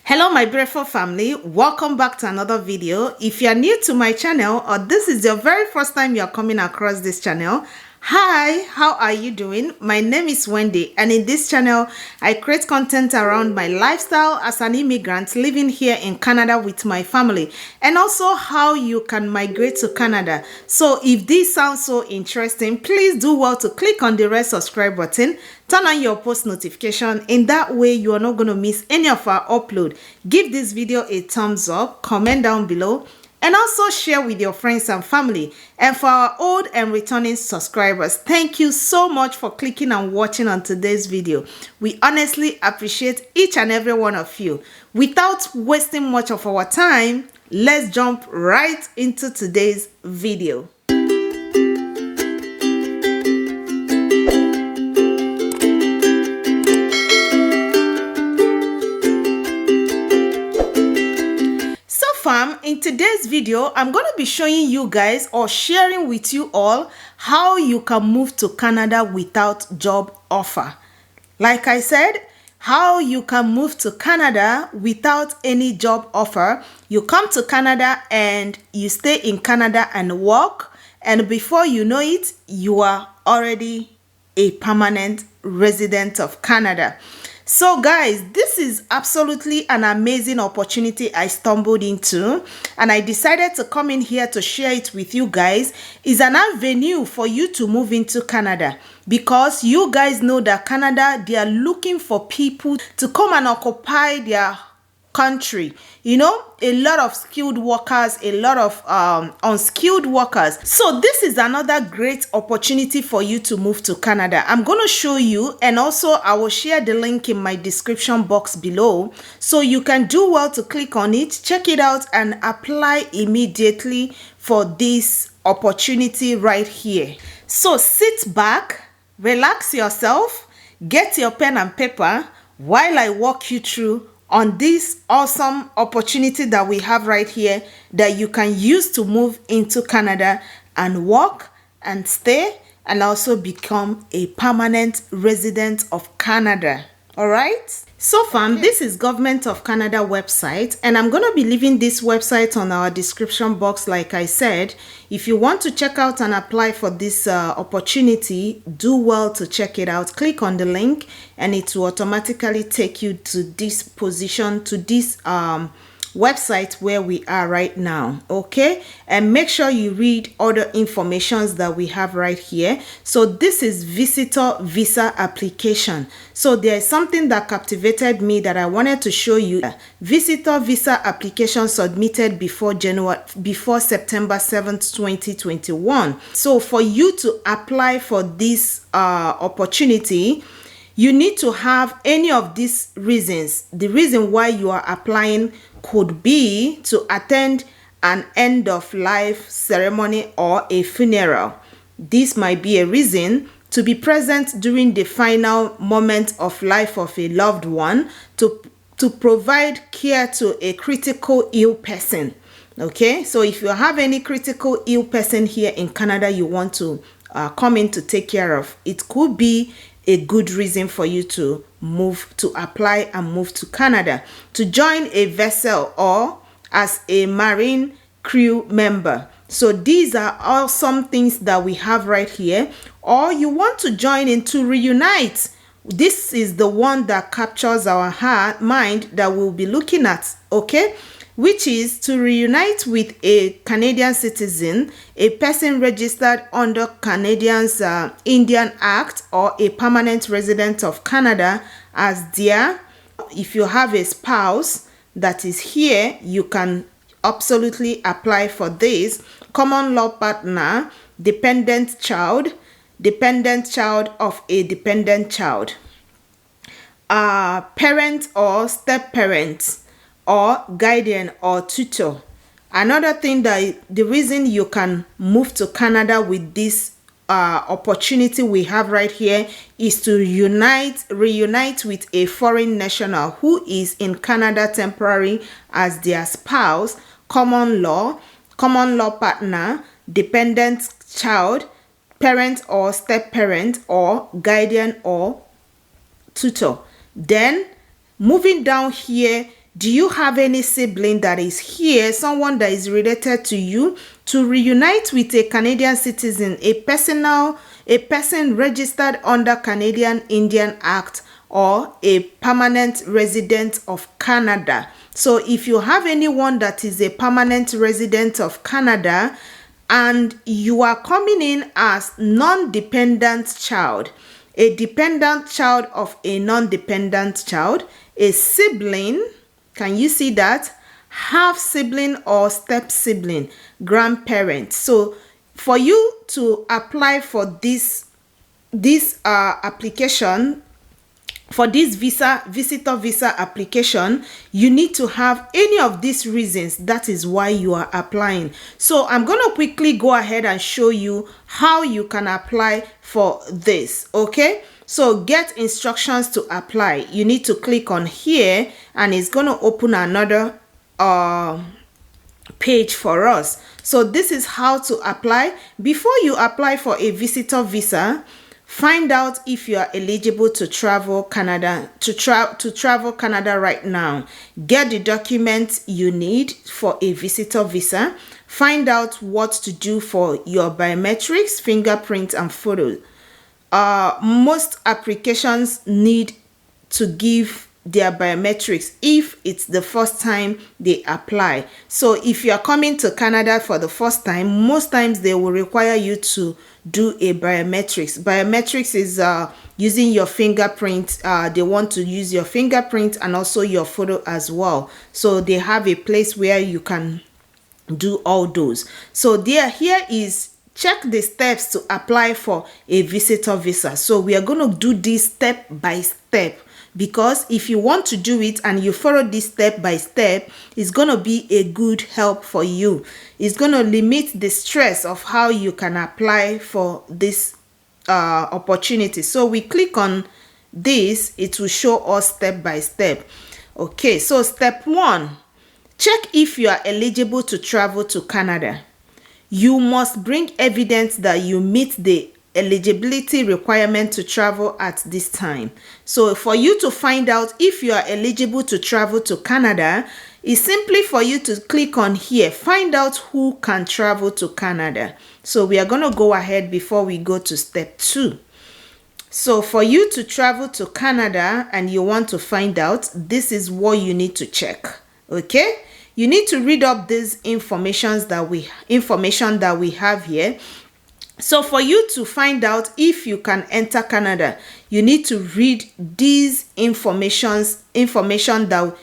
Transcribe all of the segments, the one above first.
Hello my beautiful family, welcome back to another video. If you are new to my channel or this is your very first time you are coming across this channel, hi, how are you doing? My name is Wendy and in this channel I create content around my lifestyle as an immigrant living here in Canada with my family and also how you can migrate to Canada. So if this sounds so interesting, please do well to click on the red subscribe button. Turn on your post notification. In that way, you are not going to miss any of our upload. Give this video a thumbs up, comment down below, and also share with your friends and family. And for our old and returning subscribers, thank you so much for clicking and watching on today's video. We honestly appreciate each and every one of you. Without wasting much of our time, let's jump right into today's video. In today's video, I'm going to be showing you guys or sharing with you all how you can move to Canada without job offer. Like I said, how you can move to Canada without any job offer. You come to Canada and you stay in Canada and work, and before you know it, you are already a permanent resident of Canada. So guys, this is absolutely an amazing opportunity I stumbled into and I decided to come in here to share it with you guys. It's an avenue for you to move into Canada because you guys know that Canada, they are looking for people to come and occupy their country. You know, a lot of skilled workers, a lot of unskilled workers. So this is another great opportunity for you to move to Canada. I'm going to show you, and also I will share the link in my description box below, so you can do well to click on it, check it out, and apply immediately for this opportunity right here. So sit back, relax yourself, get your pen and paper while I walk you through on this awesome opportunity that we have right here that you can use to move into Canada and work and stay and also become a permanent resident of Canada. All right. So fam, this is Government of Canada website, and I'm going to be leaving this website on our description box. Like I said, if you want to check out and apply for this opportunity, do well to check it out. Click on the link and it will automatically take you to this position, to this website where we are right now. Okay, and make sure you read other informations that we have right here. So this is visitor visa application. So there is something that captivated me that I wanted to show you. Visitor visa application submitted before September 7th 2021. So for you to apply for this opportunity, you need to have any of these reasons. The reason why you are applying could be to attend an end of life ceremony or a funeral. This might be a reason to be present during the final moment of life of a loved one, to provide care to a critical ill person. Okay, so if you have any critical ill person here in Canada you want to come in to take care of, it could be a good reason for you to move, to apply and move to Canada, to join a vessel or as a marine crew member. So these are all some things that we have right here. Or you want to join in to reunite. This is the one that captures our mind that we'll be looking at, okay? Which is to reunite with a Canadian citizen, a person registered under Canadians Indian Act, or a permanent resident of Canada as their. If you have a spouse that is here, you can absolutely apply for this. Common law partner, dependent child of a dependent child, parent or step parent, or guardian or tutor. Another thing that the reason you can move to Canada with this opportunity we have right here is to reunite with a foreign national who is in Canada temporary as their spouse, common law partner, dependent child, parent or step parent, or guardian or tutor. Then moving down here, Do you have any sibling that is here, someone that is related to you, to reunite with a Canadian citizen, a person registered under Canadian Indian Act, or a permanent resident of Canada? So if you have anyone that is a permanent resident of Canada and you are coming in as non-dependent child, a dependent child of a non-dependent child, a sibling, can you see that? Half sibling or step sibling, grandparent. So for you to apply for this application, for this visitor visa application, you need to have any of these reasons. That is why you are applying. So I'm going to quickly go ahead and show you how you can apply for this. Okay, so get instructions to apply. You need to click on here and it's going to open another page for us. So this is how to apply. Before you apply for a visitor visa, find out if you are eligible to travel Canada, to travel Canada right now. Get the documents you need for a visitor visa. Find out what to do for your biometrics, fingerprint, and photos. Most applications need to give their biometrics if it's the first time they apply. So if you are coming to Canada for the first time, most times they will require you to do a biometrics. Biometrics is using your fingerprint. They want to use your fingerprint and also your photo as well. So they have a place where you can do all those. So here is check the steps to apply for a visitor visa. So we are going to do this step by step, because if you want to do it and you follow this step by step, it's going to be a good help for you. It's going to limit the stress of how you can apply for this opportunity. So we click on this, it will show us step by step. Okay, so step 1, check if you are eligible to travel to Canada. You must bring evidence that you meet the eligibility requirement to travel at this time. So for you to find out if you are eligible to travel to Canada, it's simply for you to click on here, find out who can travel to Canada. So we are going to go ahead before we go to step 2. So for you to travel to Canada and you want to find out, this is what you need to check. Okay, you need to read up this information that we have here. So for you to find out if you can enter Canada, you need to read these information that.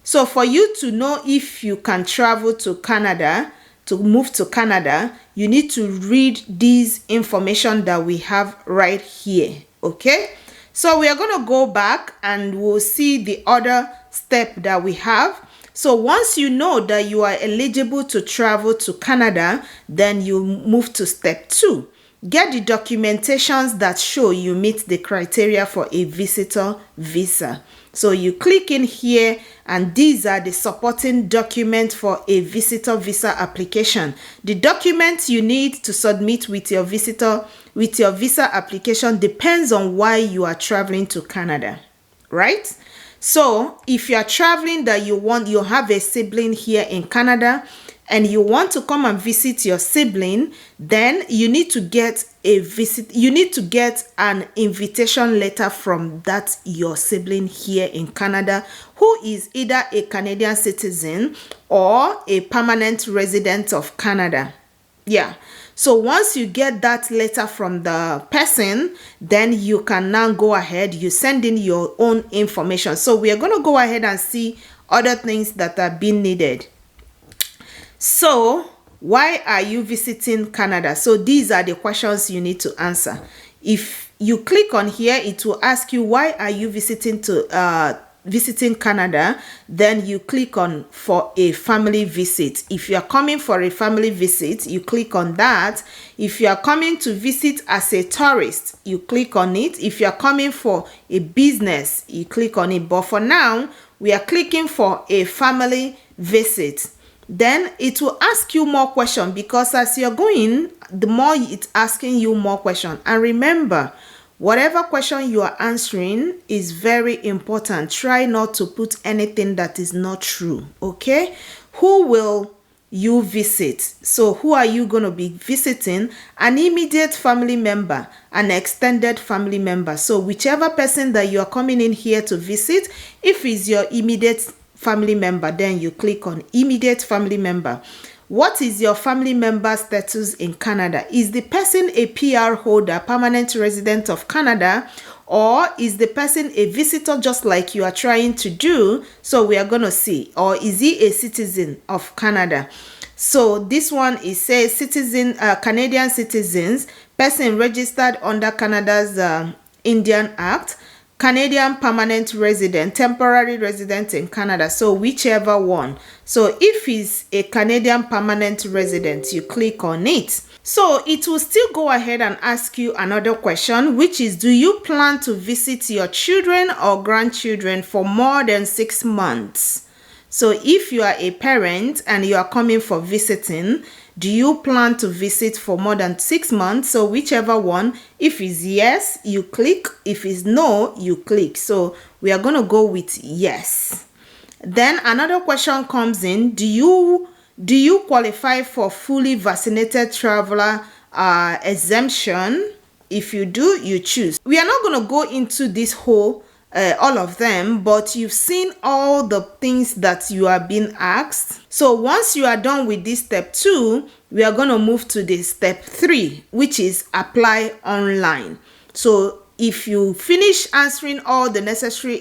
So for you to know if you can travel to Canada, to move to Canada, you need to read these information that we have right here. Okay, so we are going to go back and we'll see the other step that we have. So once you know that you are eligible to travel to Canada, then you move to step 2. Get the documentations that show you meet the criteria for a visitor visa. So you click in here and these are the supporting documents for a visitor visa application. The documents you need to submit with your visa application depends on why you are traveling to Canada, right? So if you are traveling that you have a sibling here in Canada and you want to come and visit your sibling, then you need to get an invitation letter from that your sibling here in Canada, who is either a Canadian citizen or a permanent resident of Canada. Yeah. So once you get that letter from the person, then you can now go ahead, you send in your own information. So we are going to go ahead and see other things that are being needed. So why are you visiting Canada? So these are the questions you need to answer. If you click on here, it will ask you, why are you visiting Canada? Then you click on for a family visit. If you are coming for a family visit, you click on that. If you are coming to visit as a tourist, you click on it. If you are coming for a business, you click on it. But for now, we are clicking for a family visit. Then it will ask you more questions, because as you're going, the more it's asking you more questions. And remember, Whatever question you are answering is very important. Try not to put anything that is not true, okay? Who will you visit? So who are you going to be visiting? An immediate family member, an extended family member. So whichever person that you are coming in here to visit, if it's your immediate family member, then you click on immediate family member. What is your family member status in Canada? Is the person a PR holder, permanent resident of Canada, or is the person a visitor just like you are trying to do? So we are going to see. Or is he a citizen of Canada? So this one is says citizen, Canadian citizens, person registered under Canada's Indian Act, Canadian permanent resident, temporary resident in Canada. So whichever one. So if he's a Canadian permanent resident, you click on it. So it will still go ahead and ask you another question, which is, do you plan to visit your children or grandchildren for more than 6 months? So if you are a parent and you are coming for visiting, do you plan to visit for more than 6 months? So whichever one, if it's yes, you click. If it's no, you click. So we are going to go with yes. Then another question comes in. Do you qualify for fully vaccinated traveler exemption? If you do, you choose. We are not going to go into this whole all of them, but you've seen all the things that you are being asked. So once you are done with this step 2, we are going to move to the step 3, which is apply online. So if you finish answering all the necessary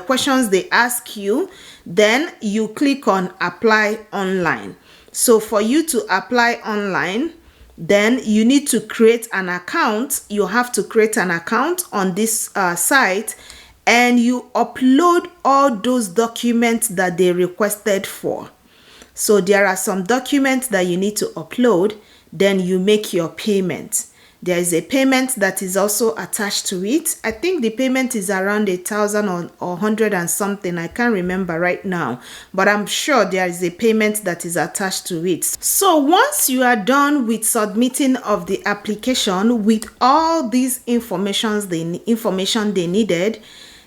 questions they ask you, then you click on apply online. So for you to apply online, then you need to create an account. You have to create an account on this site, and you upload all those documents that they requested for. So there are some documents that you need to upload, then you make your payment. There is a payment that is also attached to it. I think the payment is around 1,000 or 100 and something. I can't remember right now, but I'm sure there is a payment that is attached to it. So once you are done with submitting of the application with all these information they needed,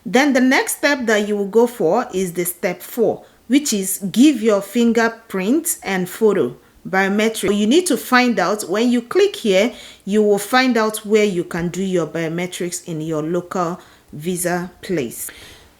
then the next step that you will go for is the step 4, which is give your fingerprint and photo biometric. So you need to find out, when you click here, you will find out where you can do your biometrics in your local visa place.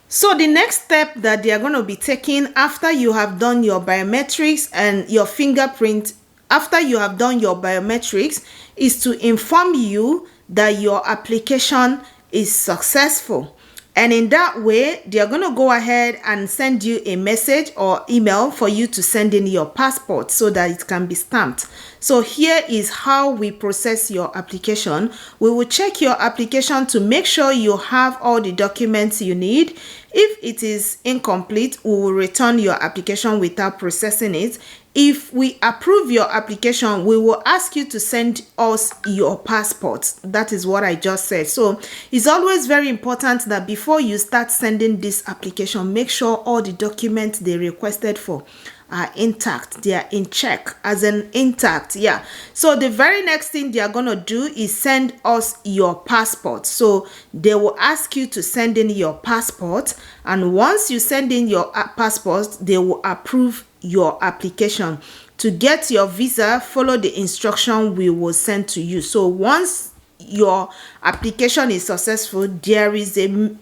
So the next step that they are going to be taking after you have done your biometrics and your fingerprint, after you have done your biometrics, is to inform you that your application is successful. And in that way, they are going to go ahead and send you a message or email for you to send in your passport so that it can be stamped. So here is how we process your application. We will check your application to make sure you have all the documents you need. If it is incomplete, we will return your application without processing it. If we approve your application, we will ask you to send us your passport. That is what I just said. So it's always very important that before you start sending this application, make sure all the documents they requested for are intact. They are in check, as in intact. Yeah. So the very next thing they are going to do is send us your passport. So they will ask you to send in your passport. And once you send in your passport, they will approve your application. To get your visa, follow the instruction we will send to you. So once your application is successful, there is a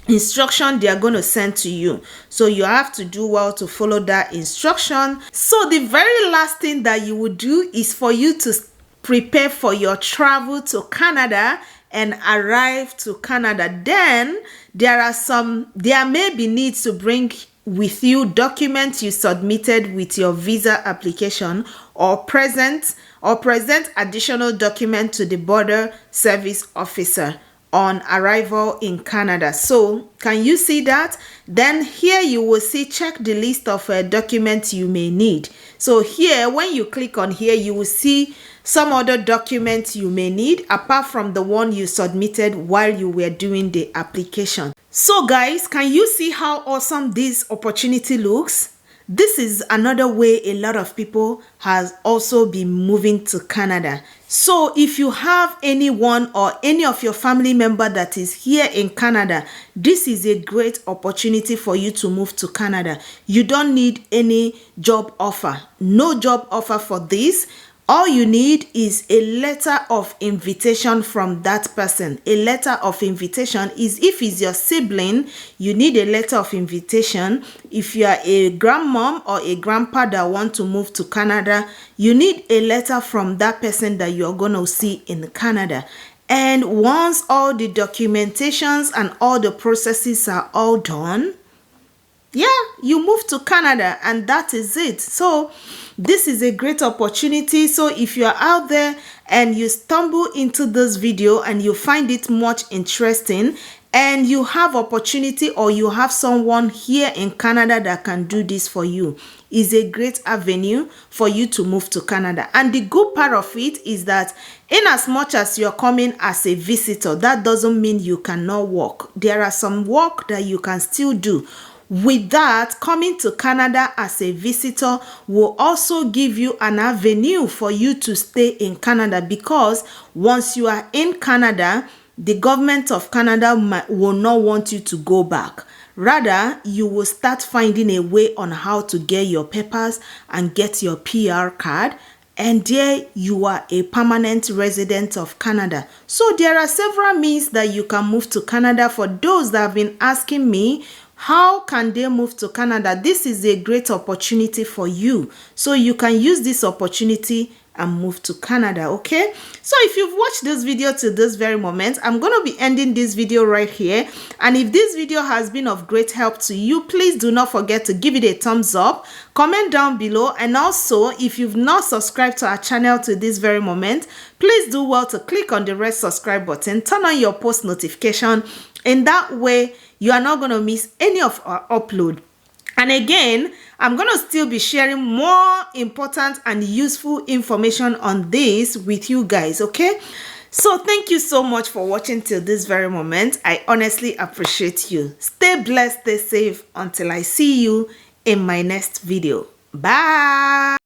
instruction they are going to send to you. So you have to do well to follow that instruction. So the very last thing that you would do is for you to prepare for your travel to Canada and arrive to Canada. Then there may be needs to bring with you documents you submitted with your visa application, or present additional document to the border service officer on arrival in Canada. So can you see that? Then here you will see check the list of documents you may need. So here, when you click on here, you will see some other documents you may need apart from the one you submitted while you were doing the application. So guys, can you see how awesome this opportunity looks? this is another way a lot of people has also been moving to Canada. So if you have anyone or any of your family member that is here in Canada, this is a great opportunity for you to move to Canada. You don't need any job offer. No job offer for this. All you need is a letter of invitation from that person. A letter of invitation is if it's your sibling, you need a letter of invitation. If you are a grandmom or a grandpa that want to move to Canada, you need a letter from that person that you're going to see in Canada. And once all the documentations and all the processes are all done, yeah, you move to Canada and that is it. So this is a great opportunity. So if you are out there and you stumble into this video and you find it much interesting and you have opportunity or you have someone here in Canada that can do this for you, is a great avenue for you to move to Canada. And the good part of it is that in as much as you're coming as a visitor, that doesn't mean you cannot work. There are some work that you can still do. With that, coming to Canada as a visitor will also give you an avenue for you to stay in Canada, because once you are in Canada, the government of Canada will not want you to go back. Rather, you will start finding a way on how to get your papers and get your PR card. And there you are a permanent resident of Canada. So there are several means that you can move to Canada. For those that have been asking me, how can they move to Canada? This is a great opportunity for you. So you can use this opportunity and move to Canada, okay? So if you've watched this video to this very moment, I'm going to be ending this video right here. And if this video has been of great help to you, please do not forget to give it a thumbs up, comment down below, and also if you've not subscribed to our channel to this very moment, please do well to click on the red subscribe button, turn on your post notification. In that way, you are not going to miss any of our upload. And again, I'm going to still be sharing more important and useful information on this with you guys, okay? So thank you so much for watching till this very moment. I honestly appreciate you. Stay blessed, stay safe until I see you in my next video. Bye.